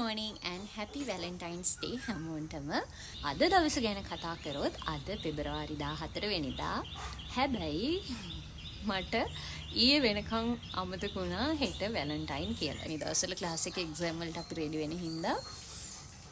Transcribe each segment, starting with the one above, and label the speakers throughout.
Speaker 1: morning and happy Valentine's Day හැමෝටම. අද දවස ගැන කතා කරොත් අද පෙබරවාරි 14 වෙනිදා. හැබැයි මට ඊයේ වෙනකන් අමතක වුණා හෙට වැලන්ටයින් කියලා. මේ දවස්වල ක්ලාස් එකේ එක්සෑම් වලට අපි රෙඩි වෙන හින්දා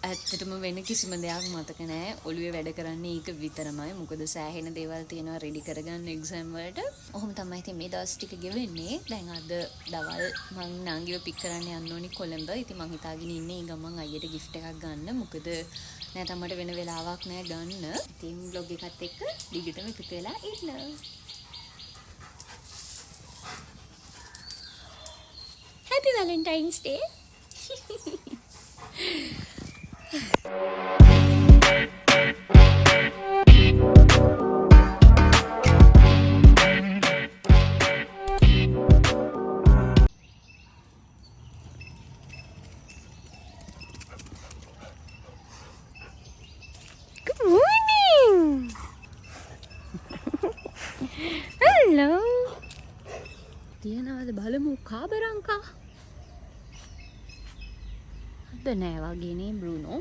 Speaker 1: ඇත්තටම වෙන කිසිම දෙයක් මතක නැහැ. ඔළුවේ වැඩ කරන්නේ ඒක විතරමයි. මොකද සෑහෙන දේවල් තියෙනවා රෙඩි කරගන්න එක්සෑම් වලට. ඔහොම තමයි ඉතින් මේ දවස් ටික ගෙවෙන්නේ. දැන් අද දවල් මං නාංගිව පික් කරන්න යන්න ඕනි කොළඹ. ඉතින් මං හිතාගෙන ඉන්නේ ගමන් අයියට gift එකක් ගන්න. මොකද නැත්නම් මට වෙන වෙලාවක් නැහැ ගන්න. ඉතින් vlog එකත් එක්ක දිගටම එකතු වෙලා ඉන්න. Happy Valentine's Day. Good morning. Hello. තියනවාද බලමු කාබරංකා. අද නෑ වගේ නේ බ්‍රූනෝ.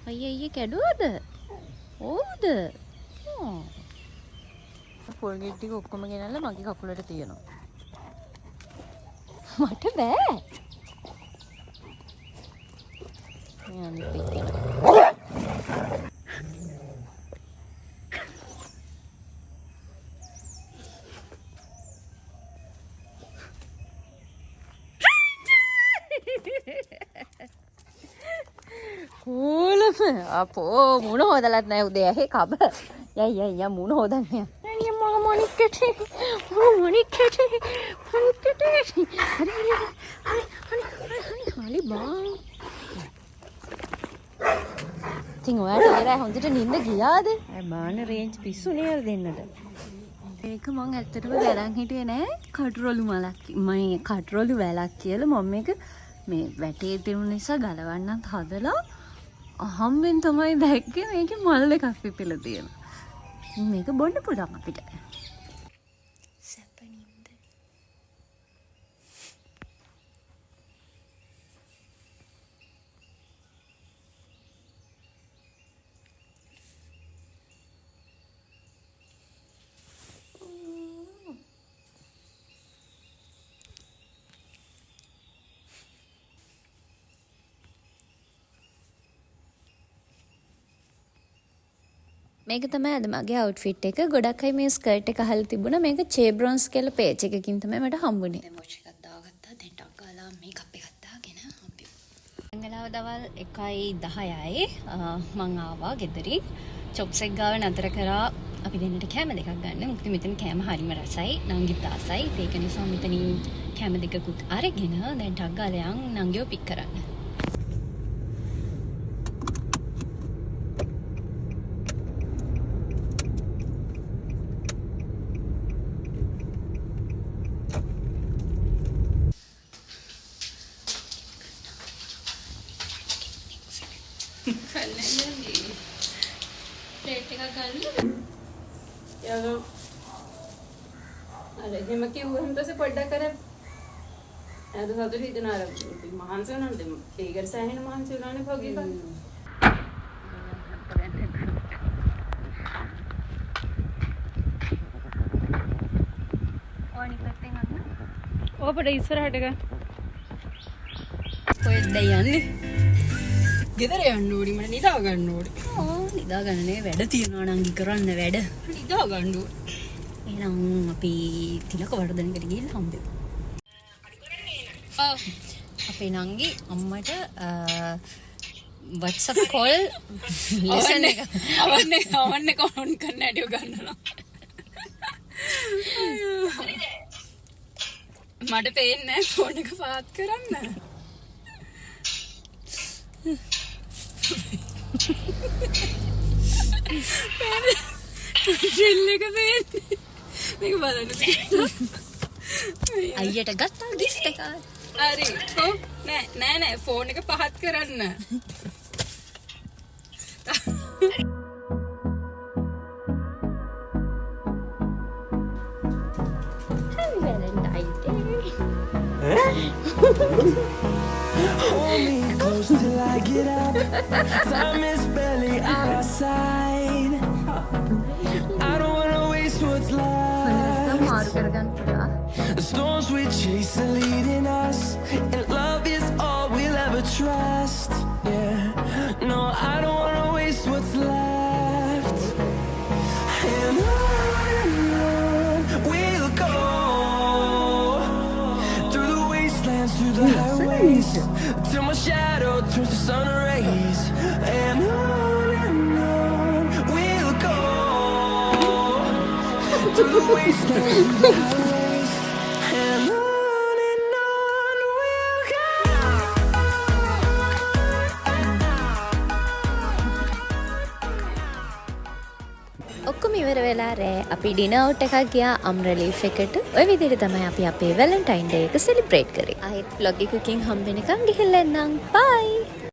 Speaker 1: අයියේ කැඩුවද? ඕද? පොල්ගෙට් ටික ඔක්කොම ගෙනල්ලා මගේ කකුලට තියනවා. මට බෑ. අනිත් එක. අපෝ මුණ හොදලත් නැහැ උදේ ඇහි කබ. යයි මුණ හොදන්නේ. අනේ මම මොනික්කටි. හරි බා. ඉතින් ඔයාලා ඉරා හොඳට නිින්ද ගියාද? අය බාන රේන්ජ් පිස්සු නේද දෙන්නට. ඒක මං ඇත්තටම ගලන් හිටියේ නෑ. කටුරොළු මලක්. මම කටුරොළු වැලක් කියලා මම මේක මේ වැටේ තියුණු නිසා ගලවන්නත් හදලා අහම්බෙන් තමයි දැක්කේ මේකේ මල් එකක් පිපිලා තියෙනවා. මේක බොන්න පුළුවන් අපිට. සැපනින්ද. මේක තමයි අද මගේ අවුට්ෆිට් එක. ගොඩක් අය මේ ස්කර්ට් එක අහලා තිබුණා. මේක චේබ්‍රොන්ස් කියලා පේජ් එකකින් තමයි මට හම්බුනේ. දැන් මොච් එකක් දාගත්තා. දැන් ටක් ගාලා මේකප් එකක් දාගෙන අපි. අංගලාව දවල් 1:10යි මං ආවා ගෙදරින්. චොප්ස් එක ගාව නතර කරා අපි දෙන්නට කෑම දෙකක් ගන්න. මොකද මෙතන කෑම හරිම රසයි. නංගිත් ආසයි. ඒක නිසා මෙතනින් කෑම දෙකකුත් අරගෙන දැන් ටක් ගාලා යන් නංගිව පික් කරන්න. प्लेट का गन यार अरे हे मक्की हुए हम तो से पड्डा करे यार तो साथ ही इतना महान से ना दे टेगर से है ना महान से उन्होंने भोगी का और नहीं करते हैं ना वो बड़ा ईश्वर हटेगा कोई दयान नहीं ගෙදර යන්න ඕනි මට නිදා ගන්න ඕනි. නිදා ගන්නනේ වැඩ තියෙනවා නංගි කරන්න වැඩ. නිදා ගන්න ඕනි. එහෙනම් අපි තිලක වර්ධනකට ගිහින් හම්බෙමු. අපේ නංගි අම්මට WhatsApp call lesson එක අවන්නේ කොන් කරන්න ඇඩියෝ ගන්නවා. මට පේන්නේ නැහැ ෆෝන් එක පාත් කරන්න. ජෙල්ලක පේන්නේ මේක බලන්න අයියට ගත්තා ගිෆ්ට් එක හරි නෑ ෆෝන් එක පහත් කරන්න Happy Valentine's Day
Speaker 2: Hold me close till I get up. Time is barely on our side. I don't wanna waste what's left. The storms we chase are leading us, and love is all we'll ever trust. Yeah, no, I don't wanna waste what's left. And on we'll go, through the wastelands, through the highways, till my shadow turns to sun rays. And on we'll go, through the wastelands, through the highways, and on we'll go.
Speaker 1: ඔක්කොම ඉවර වෙලා රෑ අපි dinner out එකක් ගියා අම්රලීෆ් එකට. ඔය විදිහට තමයි අපි අපේ වැලන්ටයින් ඩේ එක සෙලිබ්‍රේට් කරේ. ආයෙත් vlog එකකින් හම්බ වෙනකන් ගිහිල්ලා එන්නම්. බයි.